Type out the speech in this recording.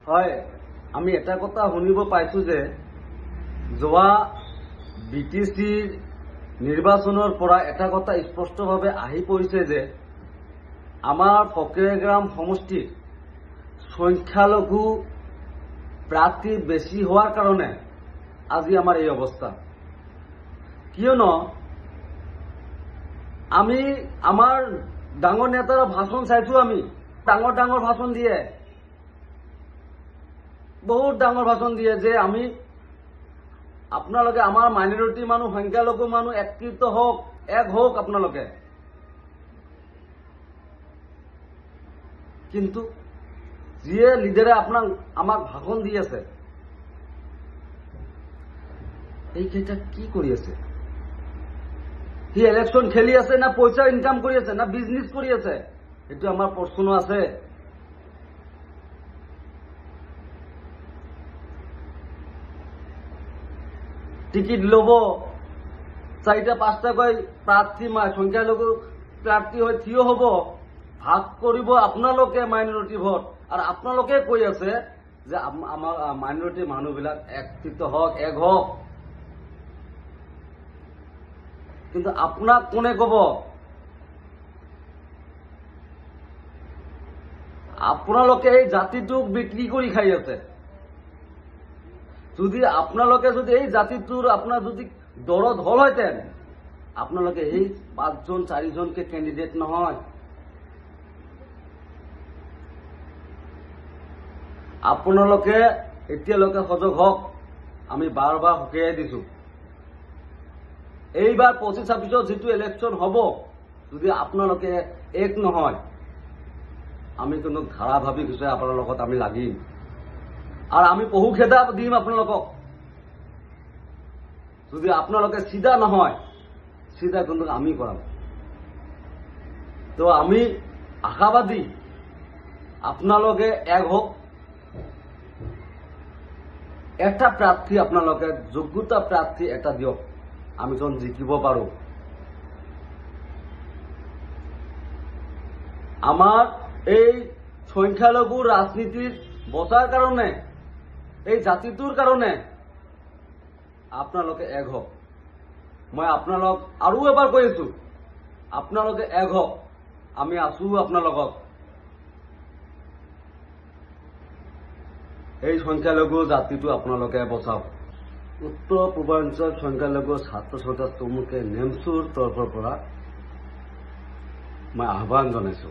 হয়, আমি এটা কথা শুনিব পাইছো যে যোৱা বিটিচিৰ নিৰ্বাচনৰ পৰা এটা কথা স্পষ্টভাৱে আহি পৰিছে যে আমাৰ ফকীৰগাম সমষ্টিৰ সংখ্যালঘু প্ৰাৰ্থী বেছি হোৱাৰ কাৰণে আজি আমাৰ এই অৱস্থা। কিয়নো আমি আমাৰ ডাঙৰ নেতাৰ ভাষণ চাইছো, আমি ডাঙৰ ডাঙৰ ভাষণ দিয়ে, বহুত ডাঙৰ ভাষণ দিয়ে যে আমি আপোনালোকে আমাৰ মাইনৰিটি মানুহ, সংখ্যালঘু মানুহ একত্ৰিত হওক, এক হওক আপোনালোকে। কিন্তু যিয়ে লিডাৰে আমাক ভাষণ দি আছে, এইকেইটা কি কৰি আছে? সি ইলেকশ্যন খেলি আছে না পইচা ইনকাম কৰি আছে না বিজনেছ কৰি আছে? এইটো আমাৰ প্ৰশ্ন আছে। টিকিট লব, 4-5টাকৈ প্ৰাৰ্থী সংখ্যালঘু প্ৰাৰ্থী হৈ থিয় হব, ভাগ কৰিব আপোনালোকে মাইনৰিটি ভোট, আৰু আপোনালোকে কৈ আছে যে আমাৰ মাইনৰিটি মানুহবিলাক একত্ৰিত হওক, এক হওক। কিন্তু আপোনাক কোনে কব? আপোনালোকে এই জাতিটোক বিক্ৰী কৰি খাই আছে। যদি আপোনালোকে যদি এই জাতিটোৰ আপোনাৰ যদি দৰদ হলহেঁতেন, আপোনালোকে এই 5-4জনকে কেণ্ডিডেট নহয়। আপোনালোকে এতিয়ালৈকে সজাগ হওক। আমি বাৰ বাৰ সকীয়াই দিছো, এইবাৰ 25-26 যিটো ইলেকশ্যন হ'ব, যদি আপোনালোকে এক নহয়, আমি কিন্তু ধাৰাভাৱিক হিচাপে আপোনাৰ লগত আমি লাগিম, আৰু আমি বহু খেদা দিম আপোনালোকক। যদি আপোনালোকে চিধা নহয়, চিধা কিন্তু আমি কৰাম। তো আমি আশাবাদী আপোনালোকে এক হওক, এটা প্ৰাৰ্থী আপোনালোকে যোগ্যতা প্ৰাৰ্থী এটা দিয়ক, আমি যেন জিকিব পাৰো। আমাৰ এই সংখ্যালঘু ৰাজনীতিৰ বচাৰ কাৰণে, এই জাতিটোৰ কাৰণে আপোনালোকে এক হওক। মই আপোনালোক আৰু এবাৰ কৈ আছো, আপোনালোকে এক হওক, আমি আছো আপোনালোকক। এই সংখ্যালঘু জাতিটো আপোনালোকে বচাওক। উত্তৰ পূৰ্বাঞ্চল সংখ্যালঘু ছাত্ৰ ছাত্ৰী চমুকে নেমচুৰ তৰফৰ পৰা মই আহ্বান জনাইছো।